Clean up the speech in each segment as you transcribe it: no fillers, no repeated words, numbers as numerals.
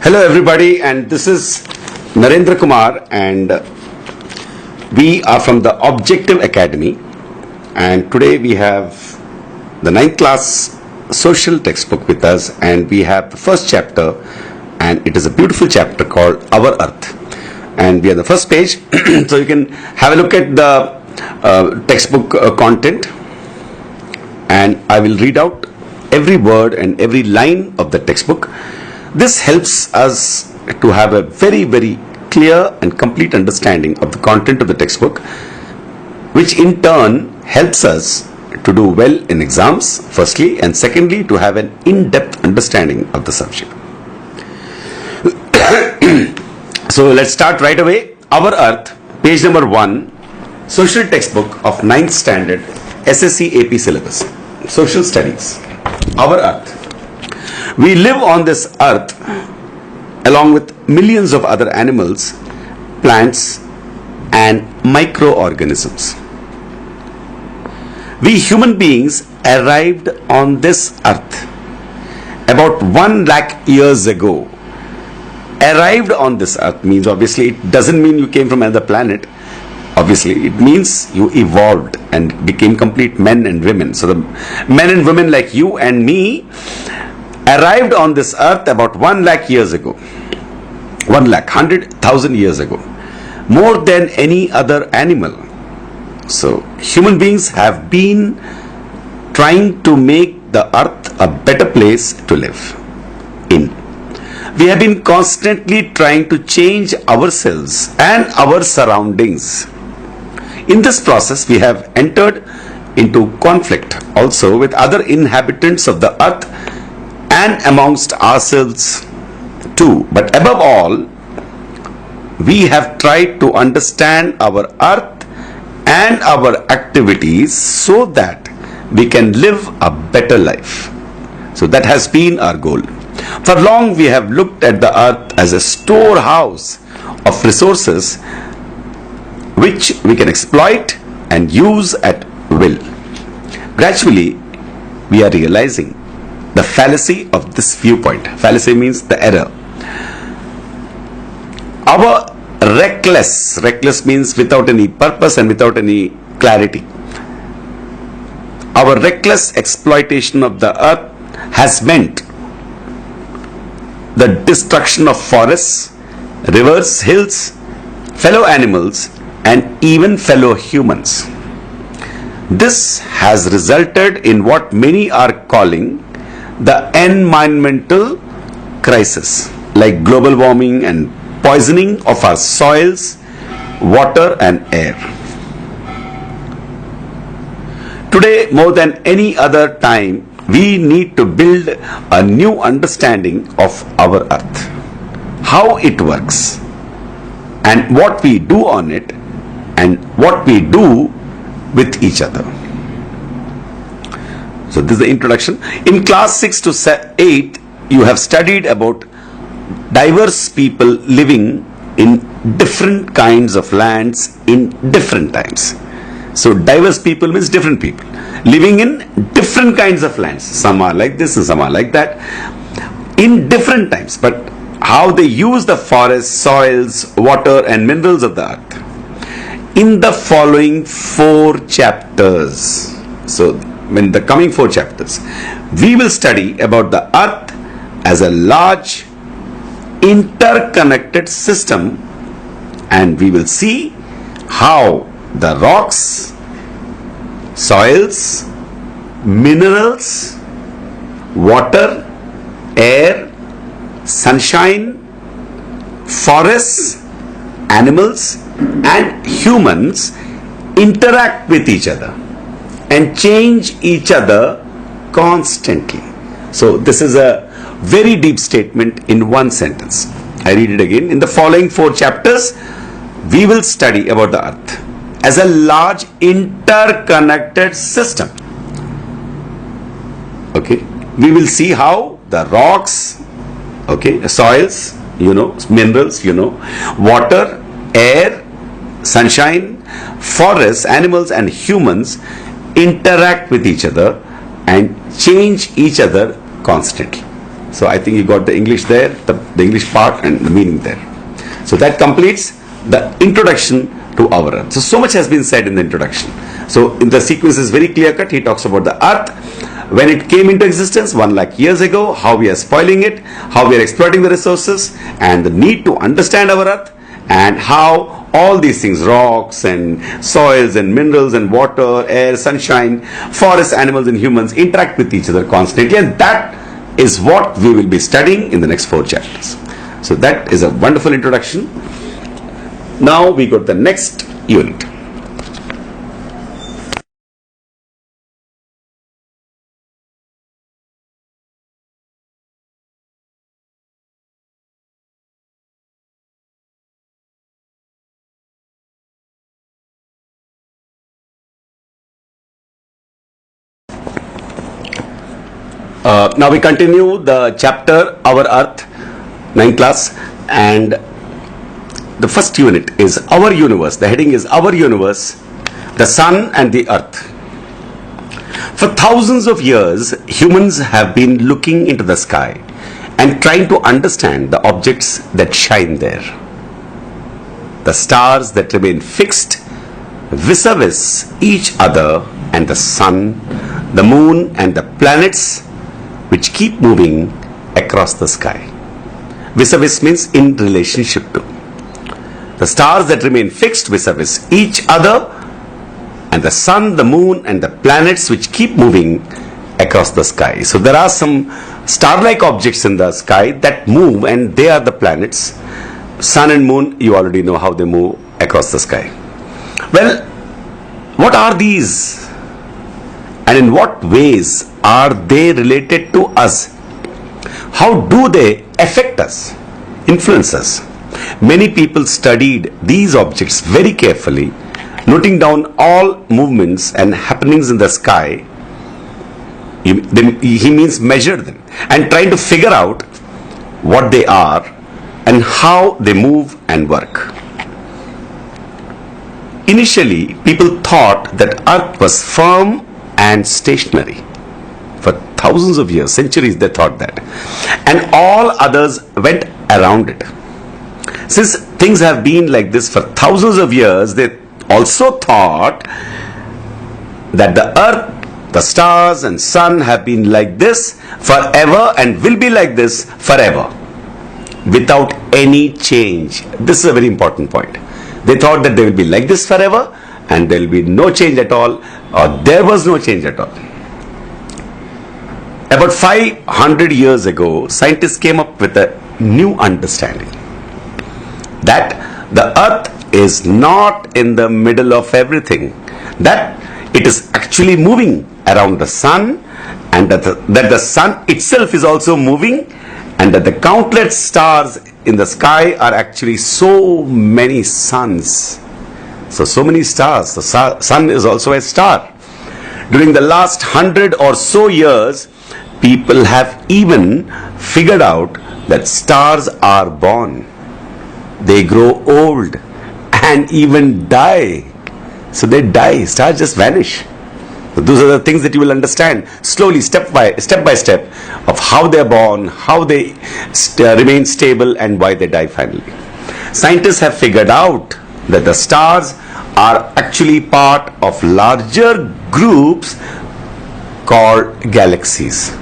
Hello everybody, and this is Narendra Kumar, and we are from the Objective Academy, and today we have the 9th class social textbook with us, and we have the first chapter, and it is a beautiful chapter called Our Earth, and we are the first page. So you can have a look at the textbook content, and I will read out every word and every line of the textbook. This helps us to have a very, very clear and complete understanding of the content of the textbook, which in turn helps us to do well in exams, firstly, and secondly, to have an in-depth understanding of the subject. So let's start right away. Our Earth, page number 1, social textbook of 9th standard SSC AP syllabus, social studies. Our Earth. We live on this earth along with millions of other animals, plants, and microorganisms. We human beings arrived on this earth about 1 lakh years ago. Arrived on this earth means, obviously, it doesn't mean you came from another planet. Obviously, it means you evolved and became complete men and women. So the men and women like you and me arrived on this earth about 1 lakh years ago. 1 lakh, 100,000 years ago. More than any other animal. So human beings have been trying to make the earth a better place to live in. We have been constantly trying to change ourselves and our surroundings. In this process, we have entered into conflict also with other inhabitants of the earth and amongst ourselves too. But above all, we have tried to understand our earth and our activities so that we can live a better life. So that has been our goal. For long we have looked at the earth as a storehouse of resources which we can exploit and use at will. Gradually, we are realizing the fallacy of this viewpoint. Fallacy means the error. Our reckless means without any purpose and without any clarity. Our reckless exploitation of the earth has meant the destruction of forests, rivers, hills, fellow animals, and even fellow humans. This has resulted in what many are calling the environmental crisis, like global warming and poisoning of our soils, water, and air. Today, more than any other time, we need to build a new understanding of our earth, how it works, and what we do on it, and what we do with each other. So this is the introduction. In class 6 to 8, you have studied about diverse people living in different kinds of lands in different times. So diverse people means different people living in different kinds of lands. Some are like this and some are like that in different times. But how they use the forests, soils, water, and minerals of the earth. In the following 4 chapters. So in the coming 4 chapters, we will study about the earth as a large interconnected system, and we will see how the rocks, soils, minerals, water, air, sunshine, forests, animals, and humans interact with each other and change each other constantly. So this is a very deep statement in one sentence. I read it again. In the following 4 chapters, we will study about the earth as a large interconnected system. Okay, we will see how the rocks, soils, minerals, water, air, sunshine, forests, animals, and humans interact with each other and change each other constantly. So I think you got the English there, the English part and the meaning there. So that completes the introduction to our Earth. So much has been said in the introduction. So in the sequence is very clear cut. He talks about the Earth, when it came into existence 1 lakh years ago, how we are spoiling it, how we are exploiting the resources, and the need to understand our Earth, and how all these things, rocks and soils and minerals and water, air, sunshine, forests, animals and humans interact with each other constantly, and that is what we will be studying in the next 4 chapters. So that is a wonderful introduction. Now we go to the next unit. Now we continue the chapter Our Earth, 9th class, and the first unit is Our Universe. The heading is Our Universe, the Sun and the Earth. For thousands of years, humans have been looking into the sky and trying to understand the objects that shine there. The stars that remain fixed vis-a-vis each other, and the sun, the moon and the planets which keep moving across the sky. Vis-a-vis means in relationship to. The stars that remain fixed vis-a-vis each other, and the sun, the moon and the planets which keep moving across the sky. So there are some star-like objects in the sky that move, and they are the planets. Sun and moon, you already know how they move across the sky. Well, what are these? And in what ways are they related to us? How do they affect us, influence us? Many people studied these objects very carefully, noting down all movements and happenings in the sky. He means measure them and trying to figure out what they are and how they move and work. Initially, people thought that Earth was firm and stationary. For thousands of years, centuries, they thought that, and all others went around it. Since things have been like this for thousands of years, they also thought that the Earth, the stars and sun have been like this forever and will be like this forever, without any change. This is a very important point. They thought that they will be like this forever and there will be no change at all, or there was no change at all. About 500 years ago, scientists came up with a new understanding that the Earth is not in the middle of everything, that it is actually moving around the sun, and that the sun itself is also moving, and that the countless stars in the sky are actually so many suns. So many stars. The sun is also a star. During the last 100 or so years, people have even figured out that stars are born. They grow old and even die. So they die. Stars just vanish. So those are the things that you will understand slowly, step by step, of how they are born, how they remain stable, and why they die finally. Scientists have figured out that the stars are actually part of larger groups called galaxies,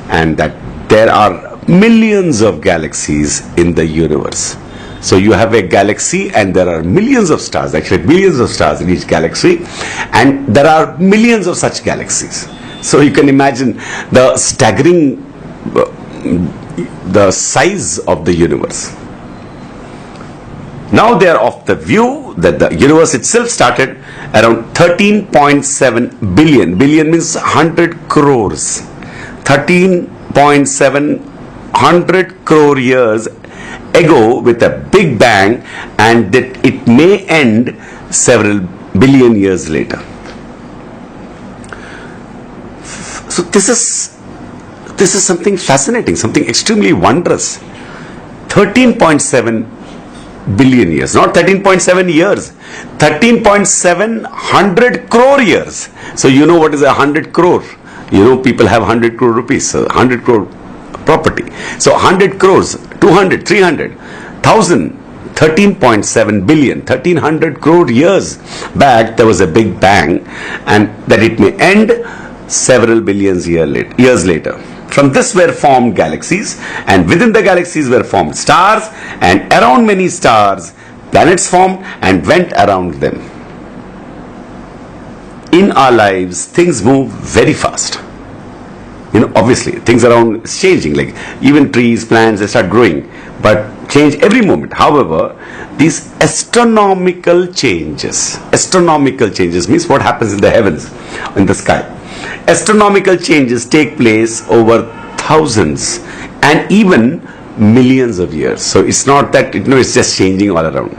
and that there are millions of galaxies in the universe. So you have a galaxy and there are millions of stars, actually billions of stars in each galaxy, and there are millions of such galaxies. So you can imagine the staggering the size of the universe. Now they are of the view that the universe itself started around 13.7 billion. Billion means 100 crores. 13.7 100 crore years ago with a big bang, and that it may end several billion years later. So this is something fascinating, something extremely wondrous. 13.7 billion years, not 13.7 years, 13.7 100 crore years. So you know what is 100 crore? You know, people have 100 crore rupees. So 100 crore property. So 100 crores, 200, 300, 1,000, 13.7 billion, 1300 crore years back, there was a big bang, and that it may end several billions years later. From this were formed galaxies, and within the galaxies were formed stars, and around many stars, planets formed and went around them. In our lives, things move very fast. Obviously, things around is changing, like even trees, plants, they start growing, but change every moment. However, these astronomical changes means what happens in the heavens, in the sky. Astronomical changes take place over thousands and even millions of years. So it's not that it's just changing all around.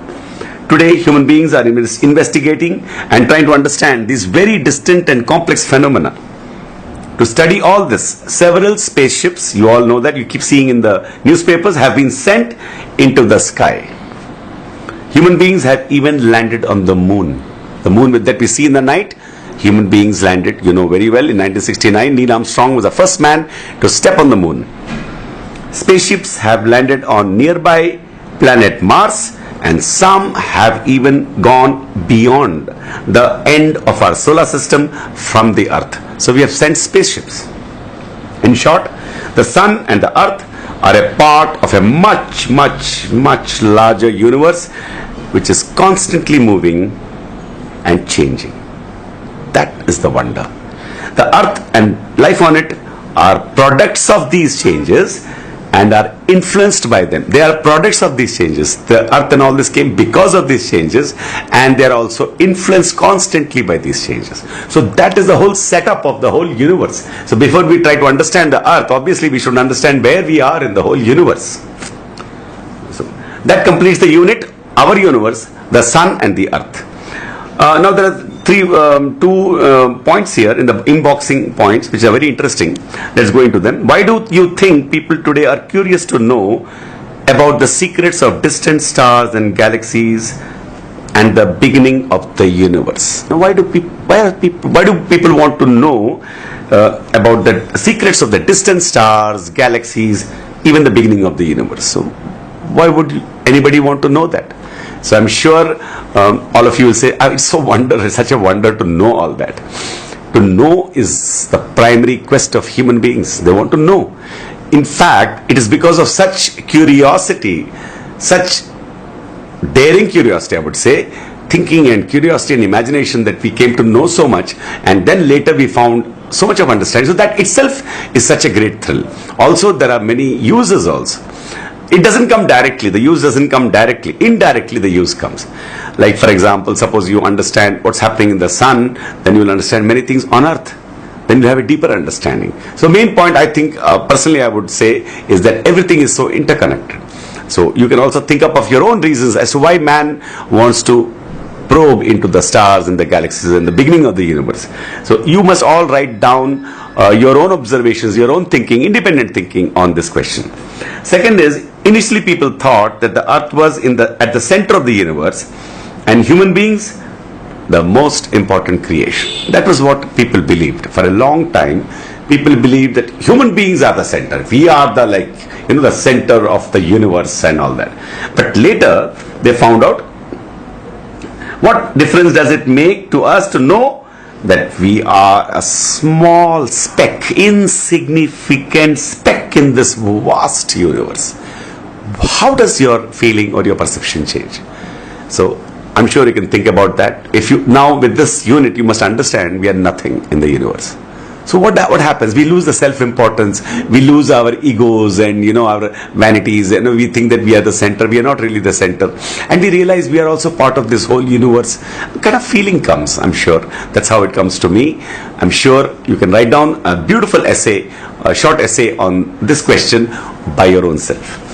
Today, human beings are investigating and trying to understand these very distant and complex phenomena. To study all this, several spaceships, you all know that, you keep seeing in the newspapers, have been sent into the sky. Human beings have even landed on the moon. The moon that we see in the night, human beings landed, very well. In 1969, Neil Armstrong was the first man to step on the moon. Spaceships have landed on nearby planet Mars, and some have even gone beyond the end of our solar system from the Earth. So we have sent spaceships. In short, the Sun and the Earth are a part of a much, much, much larger universe which is constantly moving and changing. That is the wonder. The Earth and life on it are products of these changes and are influenced by them. They are products of these changes. The Earth and all this came because of these changes, and they are also influenced constantly by these changes. So that is the whole setup of the whole universe. So before we try to understand the Earth, obviously we should understand where we are in the whole universe. So that completes the unit, our universe, the Sun and the Earth. Now there are two points here in the inboxing points which are very interesting. Let's go into them. Why do you think people today are curious to know about the secrets of distant stars and galaxies and the beginning of the universe? Now, why do people want to know about the secrets of the distant stars, galaxies, even the beginning of the universe? So why would anybody want to know that? So I'm sure all of you will say, it's such a wonder to know all that. To know is the primary quest of human beings. They want to know. In fact, it is because of such curiosity, such daring curiosity, I would say, thinking and curiosity and imagination, that we came to know so much, and then later we found so much of understanding. So that itself is such a great thrill. Also, there are many uses also. It doesn't come directly. The use doesn't come directly. Indirectly, the use comes. Like, for example, suppose you understand what's happening in the sun, then you will understand many things on earth. Then you have a deeper understanding. So main point, I think, personally I would say, is that everything is so interconnected. So you can also think up of your own reasons as to why man wants to probe into the stars and the galaxies and the beginning of the universe. So you must all write down your own observations, your own thinking, independent thinking on this question. Second is, initially people thought that the earth was at the center of the universe, and human beings the most important creation. That was what people believed. For a long time, people believed that human beings are the center. We are the center of the universe and all that. But later, they found out, what difference does it make to us to know that we are a small speck, insignificant speck in this vast universe? How does your feeling or your perception change? So I'm sure you can think about that. If you now, with this unit, you must understand we are nothing in the universe. So what happens? We lose the self-importance, we lose our egos and our vanities, and we think that we are the center. We are not really the center, and we realize we are also part of this whole universe. What kind of feeling comes? I'm sure that's how it comes to me. I'm sure you can write down a beautiful essay, a short essay on this question by your own self.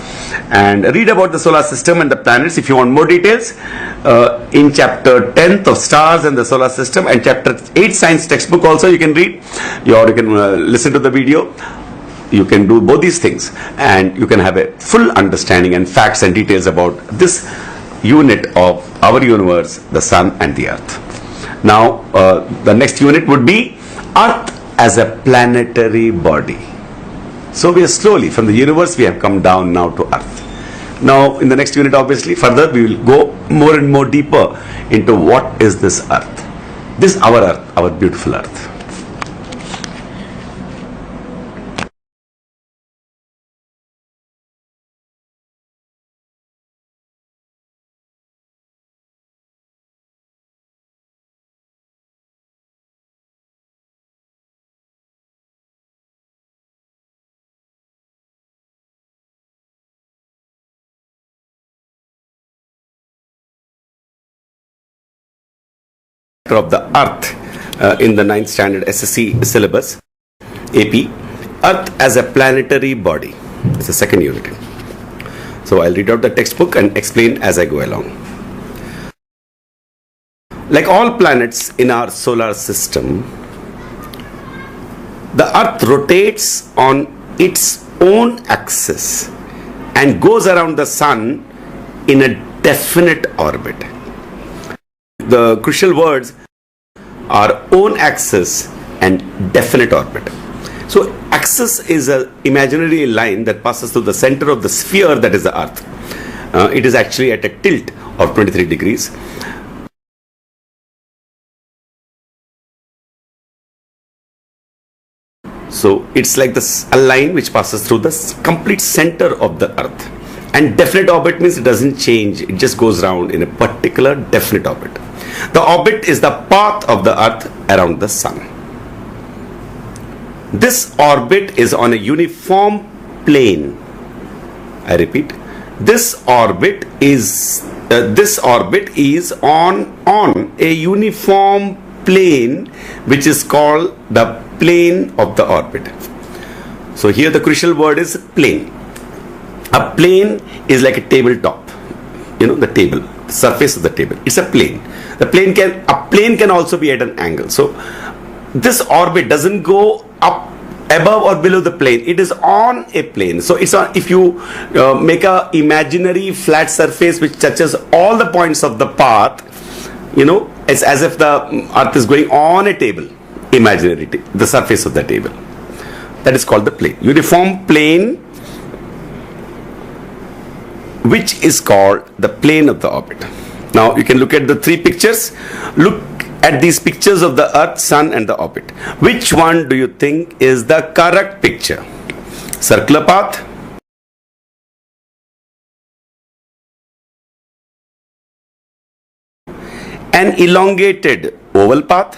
And read about the solar system and the planets if you want more details in chapter 10th of stars and the solar system, and chapter 8 science textbook also you can read, or you can listen to the video. You can do both these things and you can have a full understanding and facts and details about this unit of our universe, the sun and the earth. Now the next unit would be Earth as a planetary body. So we are slowly, from the universe, we have come down now to Earth. Now, in the next unit, obviously, further we will go more and more deeper into what is this Earth. This our Earth, our beautiful Earth. Of the Earth in the 9th standard SSC syllabus, AP, Earth as a planetary body. It's the second unit. So I'll read out the textbook and explain as I go along. Like all planets in our solar system, the Earth rotates on its own axis and goes around the Sun in a definite orbit. The crucial words are own axis and definite orbit. So axis is an imaginary line that passes through the center of the sphere that is the Earth. It is actually at a tilt of 23 degrees. So it's like a line which passes through the complete center of the Earth. And definite orbit means it doesn't change, it just goes around in a particular definite orbit. The orbit is the path of the Earth around the Sun. This orbit is on a uniform plane. I repeat, this orbit is on a uniform plane, which is called the plane of the orbit. So here the crucial word is plane. A plane is like a tabletop, the table, the surface of the table. It's a plane. A plane can also be at an angle. So this orbit doesn't go up above or below the plane. It is on a plane. So it's on, if you make a imaginary flat surface which touches all the points of the path, it's as if the Earth is going on a table, imaginary the surface of the table. That is called the plane. Uniform plane, which is called the plane of the orbit. Now you can look at the three pictures. Look at these pictures of the Earth, Sun and the orbit. Which one do you think is the correct picture? Circular path, an elongated oval path,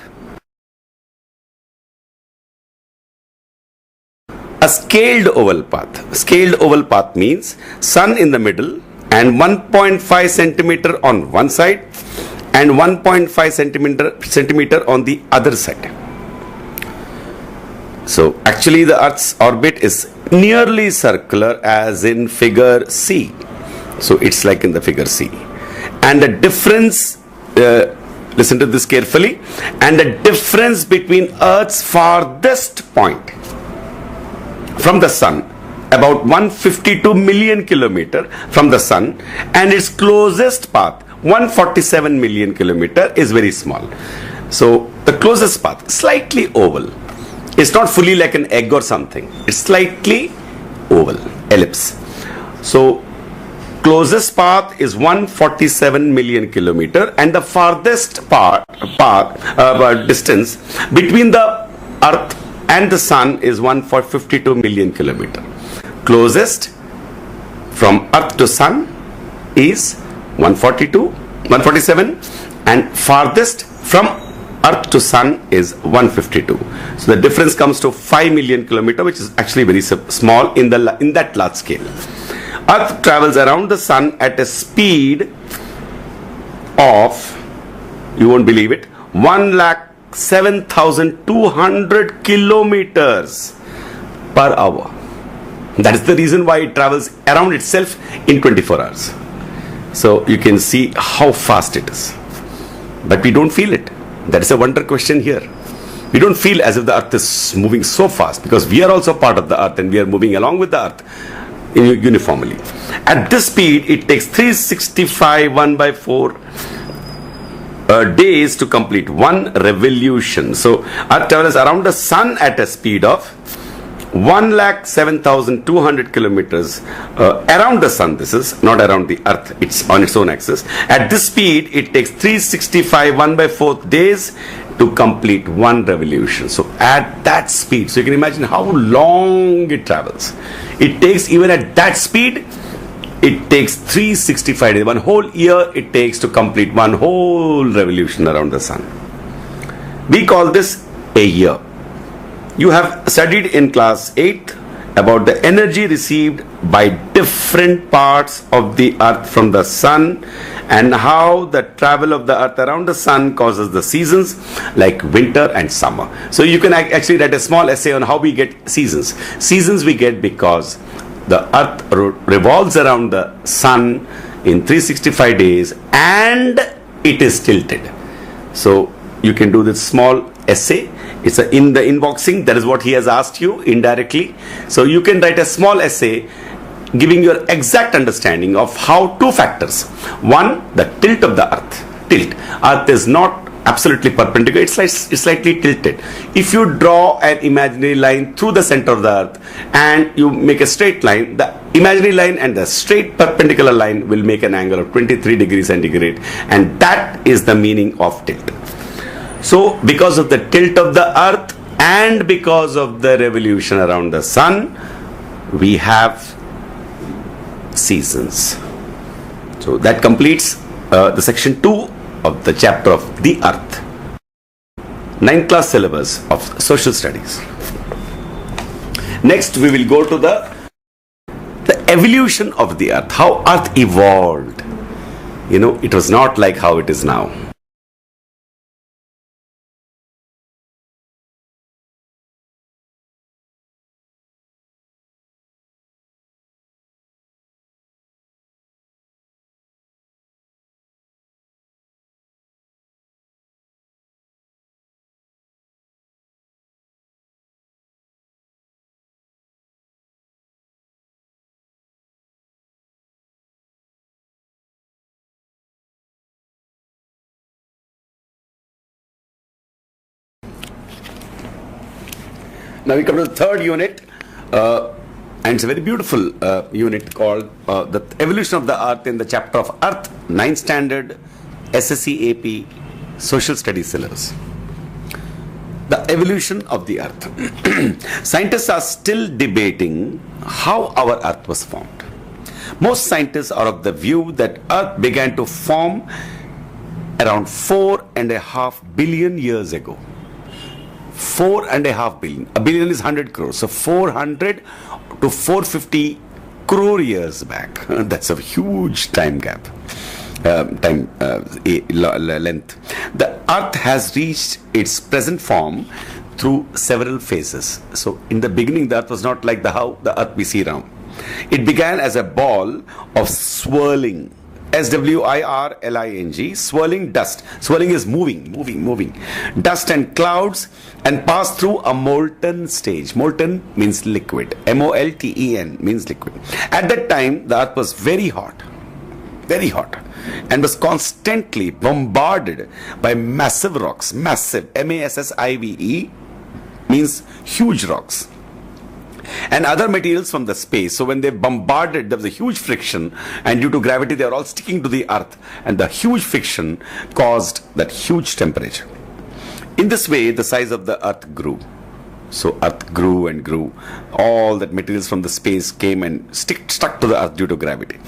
a scaled oval path. Scaled oval path means Sun in the middle and 1.5 centimeter on one side and 1.5 centimeter on the other side. So actually the Earth's orbit is nearly circular, as in figure C. So it's like in the figure C. And the difference, listen to this carefully, and the difference between Earth's farthest point from the Sun, about 152 million kilometer from the Sun, and its closest path, 147 million kilometer, is very small. So the closest path, slightly oval. It's not fully like an egg or something. It's slightly oval, ellipse. So closest path is 147 million kilometer, and the farthest distance between the Earth and the Sun is 152 million kilometer. Closest from Earth to Sun is 147, and farthest from Earth to Sun is 152. So the difference comes to 5 million kilometer, which is actually very small in that large scale. Earth travels around the Sun at a speed of, you won't believe it, 1,07,200 kilometers per hour. That is the reason why it travels around itself in 24 hours. So you can see how fast it is. But we don't feel it. That is a wonder question here. We don't feel as if the Earth is moving so fast, because we are also part of the Earth and we are moving along with the Earth uniformly. At this speed, it takes 365 1/4 days to complete one revolution. So Earth travels around the Sun at a speed of 1,07,200 kilometers around the sun. This is not around the earth, it's on its own axis. At this speed, it takes 365 1/4 days to complete one revolution. So at that speed, so you can imagine how long it travels. It takes, even at that speed, it takes 365 days. One whole year it takes to complete one whole revolution around the sun. We call this a year. You have studied in class 8 about the energy received by different parts of the earth from the sun, and how the travel of the earth around the sun causes the seasons like winter and summer. So you can actually write a small essay on how we get seasons. Seasons we get because the earth revolves around the sun in 365 days and it is tilted. So you can do this small essay. It's in the inboxing. That is what he has asked you indirectly. So you can write a small essay giving your exact understanding of how two factors. One, the tilt of the earth. Tilt. Earth is not absolutely perpendicular, it's slightly tilted. If you draw an imaginary line through the center of the earth and you make a straight line, the imaginary line and the straight perpendicular line will make an angle of 23 degrees centigrade, and that is the meaning of tilt. So because of the tilt of the earth and because of the revolution around the sun, we have seasons. So that completes the section 2 of the chapter of the earth. 9th class syllabus of social studies. Next we will go to the evolution of the earth, how earth evolved. You know, it was not like how it is now. Now we come to the third unit, and it's a very beautiful unit called the evolution of the earth in the chapter of Earth, 9th standard SSC AP social studies syllabus. The evolution of the earth. Scientists are still debating how our earth was formed. Most scientists are of the view that earth began to form around 4.5 billion years ago. 4.5 billion. A billion is 100 crores. So 400 to 450 crore years back. That's a huge time gap. Length. The earth has reached its present form through several phases. So in the beginning, the earth was not like how the earth we see now. It began as a ball of swirling, swirling, swirling dust. Swirling is moving. Dust and clouds, and passed through a molten stage. Molten means liquid. MOLTEN means liquid. At that time, the earth was very hot, and was constantly bombarded by massive rocks. Massive, MASSIVE, means huge rocks, and other materials from the space. So when they bombarded, there was a huge friction, and due to gravity they are all sticking to the earth, and the huge friction caused that huge temperature. In this way, the size of the earth grew. So earth grew and grew. All that materials from the space came and stuck to the earth due to gravity.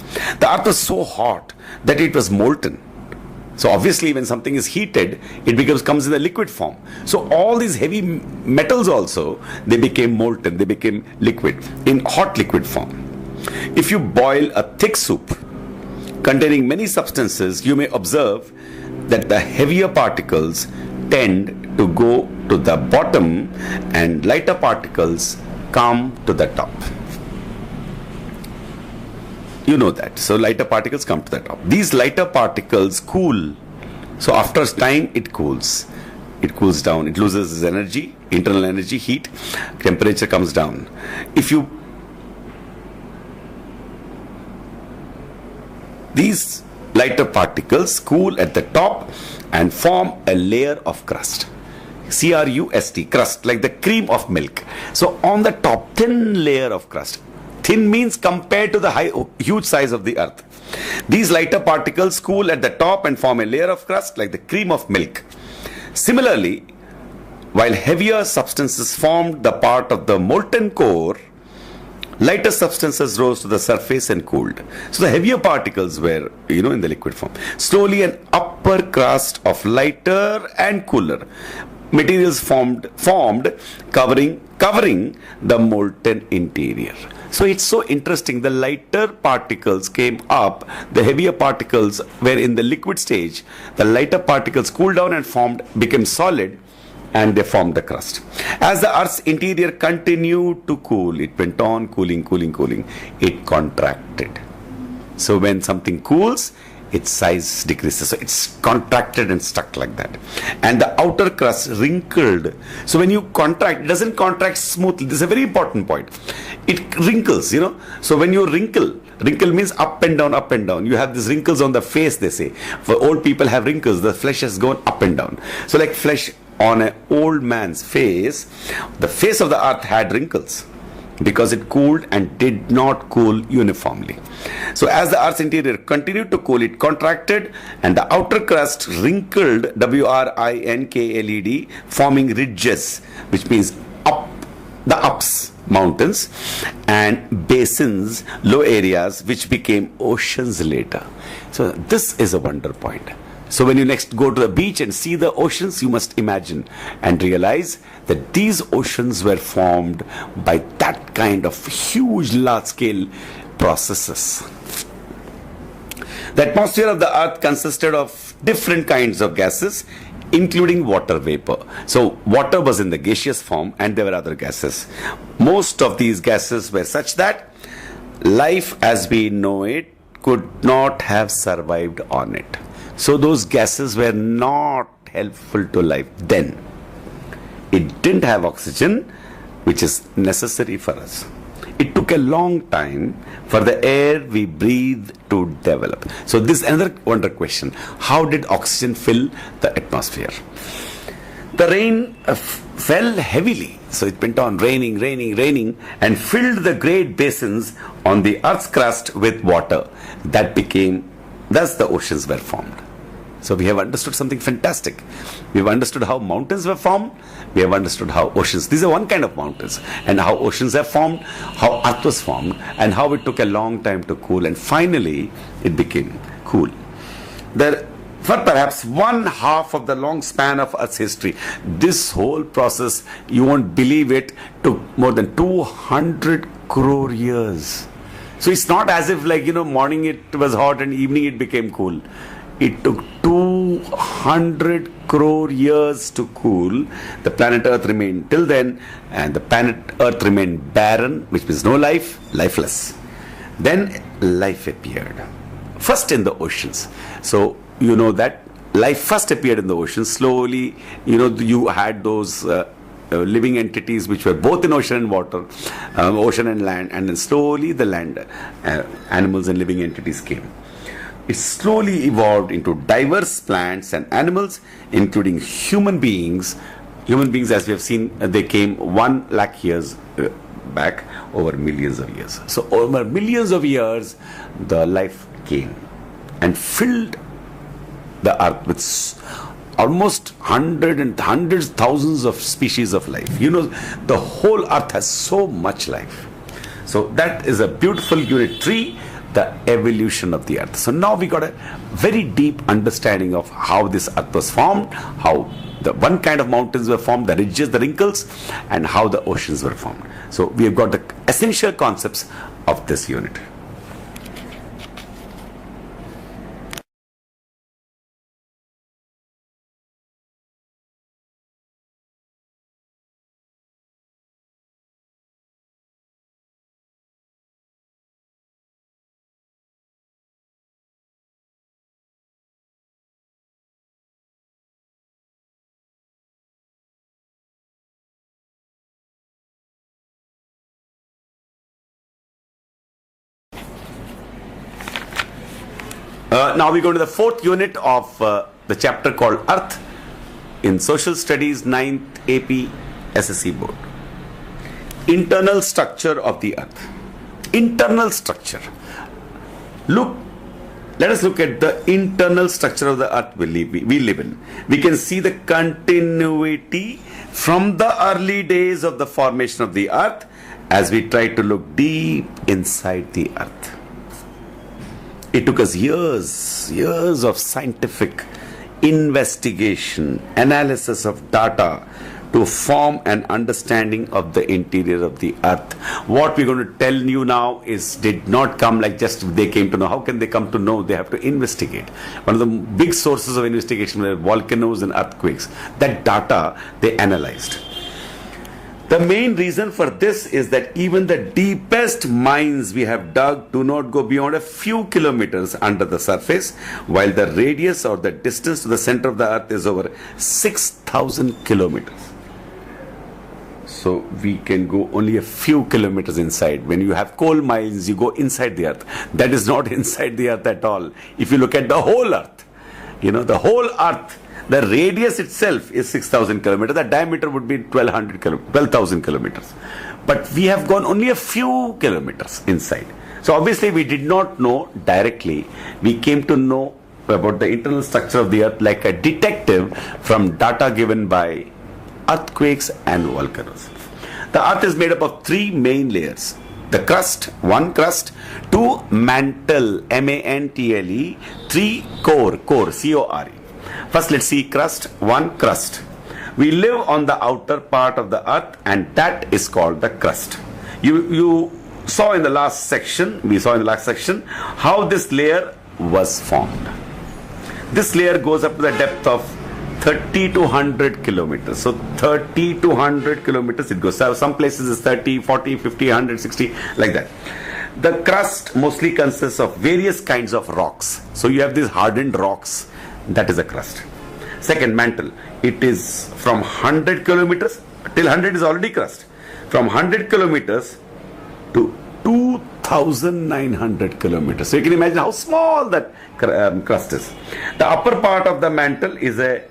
The earth was so hot that it was molten. So obviously when something is heated, it comes in a liquid form. So all these heavy metals also, they became molten, they became liquid, in hot liquid form. If you boil a thick soup containing many substances, you may observe that the heavier particles tend to go to the bottom and lighter particles come to the top. You know that. So lighter particles come to the top. These lighter particles cool. So after time it cools. It cools down. It loses its energy, internal energy, heat. Temperature comes down. These lighter particles cool at the top and form a layer of crust. C-R-U-S-T, crust, like the cream of milk. So on the top, thin layer of crust. Thin means compared to the huge size of the earth. These lighter particles cool at the top and form a layer of crust like the cream of milk. Similarly, while heavier substances formed the part of the molten core, lighter substances rose to the surface and cooled. So the heavier particles were, in the liquid form. Slowly an upper crust of lighter and cooler materials formed covering the molten interior. So it's so interesting. The lighter particles came up, the heavier particles were in the liquid stage. The lighter particles cooled down and became solid, and they formed the crust. As the Earth's interior continued to cool, it went on cooling. It contracted. So when something cools, its size decreases. So it's contracted and stuck like that. And the outer crust wrinkled. So when you contract, it doesn't contract smoothly. This is a very important point. It wrinkles, So when you wrinkle means up and down. You have these wrinkles on the face, they say. For old people have wrinkles. The flesh has gone up and down. So like flesh on an old man's face, the face of the earth had wrinkles, because it cooled and did not cool uniformly. So as the Earth's interior continued to cool, it contracted, and the outer crust wrinkled, W-R-I-N-K-L-E-D, forming ridges, which means ups, mountains, and basins, low areas, which became oceans later. So this is a wonder point. So when you next go to the beach and see the oceans, you must imagine and realize that these oceans were formed by that kind of huge, large-scale processes. The atmosphere of the earth consisted of different kinds of gases, including water vapor. So water was in the gaseous form, and there were other gases. Most of these gases were such that life as we know it could not have survived on it. So those gases were not helpful to life then. It didn't have oxygen, which is necessary for us. It took a long time for the air we breathe to develop. So this is another wonder question. How did oxygen fill the atmosphere? The rain fell heavily. So it went on raining, and filled the great basins on the earth's crust with water. Thus the oceans were formed. So we have understood something fantastic. We have understood how mountains were formed. We have understood how oceans, these are one kind of mountains, and how oceans are formed, how earth was formed, and how it took a long time to cool, and finally it became cool. For perhaps 1/2 of the long span of Earth's history, this whole process, you won't believe it, took more than 200 crore years. So it's not as if morning it was hot and evening it became cool. It took 200 crore years to cool. The planet Earth remained till then, and the planet Earth remained barren, which means no life, lifeless. Then life appeared, first in the oceans. So you know that life first appeared in the oceans. Slowly, you had those living entities which were both in ocean and water, ocean and land, and then slowly the land animals and living entities came. It slowly evolved into diverse plants and animals, including human beings. Human beings, as we have seen, they came 1 lakh years back, over millions of years. So over millions of years, the life came and filled the earth with almost hundreds, thousands of species of life. The whole earth has so much life. So that is a beautiful unit 3, the evolution of the earth. So now we got a very deep understanding of how this earth was formed, how the one kind of mountains were formed, the ridges, the wrinkles, and how the oceans were formed. So we have got the essential concepts of this unit. Now we go to the 4th unit of the chapter called Earth. in Social Studies 9th AP SSC board. Internal structure of the earth. Internal structure. Let us look at the internal structure of the earth we live in. We can see the continuity from the early days of the formation of the earth as we try to look deep inside the earth. It took us years of scientific investigation, analysis of data to form an understanding of the interior of the earth. What we're going to tell you now did not come like just they came to know. How can they come to know? They have to investigate. One of the big sources of investigation were volcanoes and earthquakes. That data they analyzed. The main reason for this is that even the deepest mines we have dug do not go beyond a few kilometers under the surface, while the radius or the distance to the center of the earth is over 6,000 kilometers. So we can go only a few kilometers inside. When you have coal mines, you go inside the earth. That is not inside the earth at all. If you look at the whole earth, the whole earth, the radius itself is 6,000 kilometers. The diameter would be 12,000 kilometers. But we have gone only a few kilometers inside. So obviously we did not know directly. We came to know about the internal structure of the earth like a detective from data given by earthquakes and volcanoes. The earth is made up of three main layers. The crust, one crust, two mantle, M-A-N-T-L-E, three core, C-O-R-E. First let's see crust, one crust. We live on the outer part of the earth and that is called the crust. You saw in the last section, how this layer was formed. This layer goes up to the depth of 30 to 100 kilometers. So 30 to 100 kilometers it goes. So some places is 30, 40, 50, 100, 60, like that. The crust mostly consists of various kinds of rocks. So you have these hardened rocks. That is a crust. Second, mantle. It is from 100 kilometers, till 100 is already crust. From 100 kilometers to 2,900 kilometers. So you can imagine how small that crust is. The upper part of the mantle is a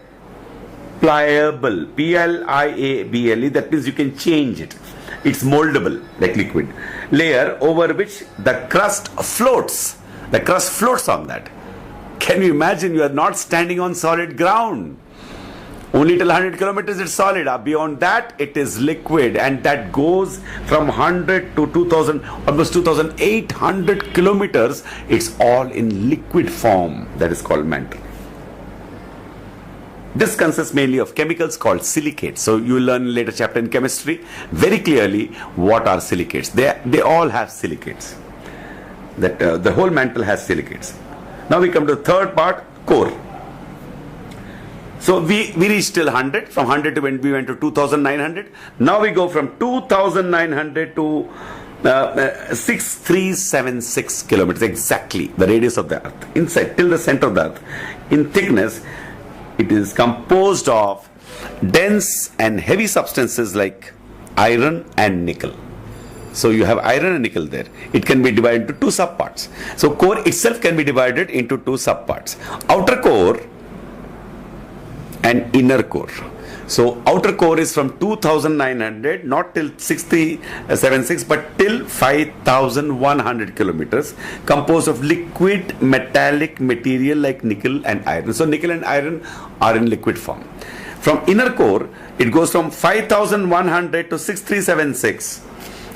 pliable, P-L-I-A-B-L-E, that means you can change it. It's moldable like liquid. Layer over which the crust floats. The crust floats on that. Can you imagine? You are not standing on solid ground. Only till 100 kilometers it's solid. Beyond that it is liquid, and that goes from 100 to 2000, almost 2800 kilometers. It's all in liquid form. That is called mantle. This consists mainly of chemicals called silicates. So you will learn in later chapter in chemistry very clearly what are silicates. They all have silicates. The whole mantle has silicates. Now we come to the third part, core. So we reached till 100. From 100 to when we went to 2,900. Now we go from 2,900 to 6,376 kilometers, exactly the radius of the earth. Inside, till the center of the earth. In thickness, it is composed of dense and heavy substances like iron and nickel. So you have iron and nickel there. It can be divided into two subparts. So core itself can be divided into two subparts. Outer core and inner core. So outer core is from 2,900, not till 6,376, but till 5,100 kilometers, composed of liquid metallic material like nickel and iron. So nickel and iron are in liquid form. From inner core, it goes from 5,100 to 6,376.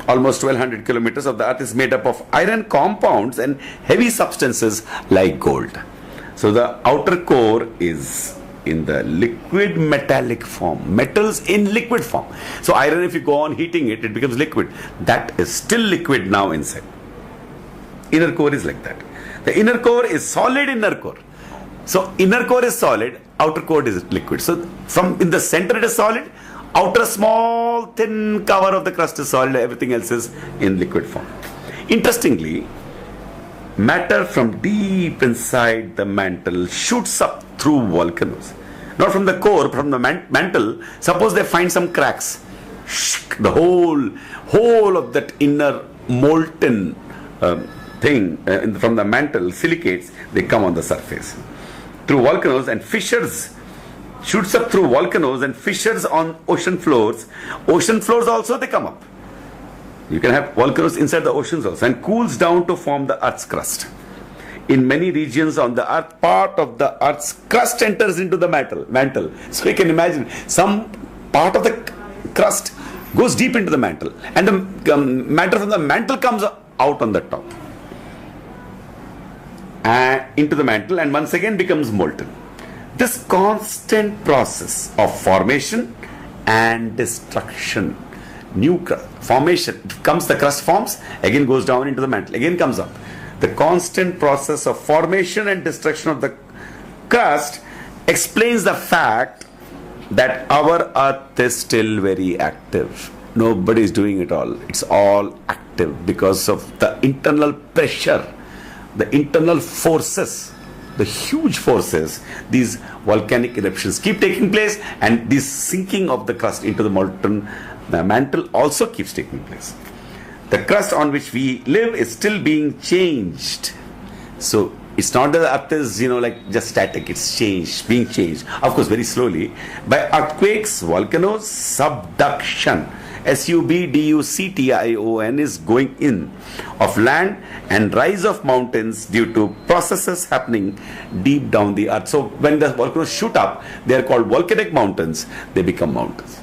Almost 1,200 kilometers of the earth is made up of iron compounds and heavy substances like gold. So the outer core is in the liquid metallic form, metals in liquid form. So iron, if you go on heating it, it becomes liquid. That is still liquid now inside. Inner core is like that. The inner core is solid inner core. So inner core is solid, outer core is liquid. So from in the center it is solid, outer small thin cover of the crust is solid, everything else is in liquid form. Interestingly, matter from deep inside the mantle shoots up through volcanoes. Not from the core, from the mantle. Suppose they find some cracks. The whole of that inner molten thing from the mantle, silicates, they come on the surface. Through volcanoes and fissures shoots up through volcanoes and fissures on ocean floors. Ocean floors also, they come up. You can have volcanoes inside the oceans also, and cools down to form the Earth's crust. In many regions on the Earth, part of the Earth's crust enters into the mantle. So you can imagine some part of the crust goes deep into the mantle, and the matter from the mantle comes out on the top and into the mantle, and once again becomes molten. This constant process of formation and destruction, new formation comes, the crust forms, again goes down into the mantle, again comes up. The constant process of formation and destruction of the crust explains the fact that our Earth is still very active. Nobody is doing it all. It's all active because of the internal pressure, the internal forces, the huge forces. These volcanic eruptions keep taking place, and this sinking of the crust into the molten mantle also keeps taking place. The crust on which we live is still being changed. So it's not that the Earth is, like just static. It's being changed. Of course, very slowly by earthquakes, volcanoes, subduction. SUBDUCTION is going in of land, and rise of mountains due to processes happening deep down the Earth. So when the volcanoes shoot up, they are called volcanic mountains. They become mountains.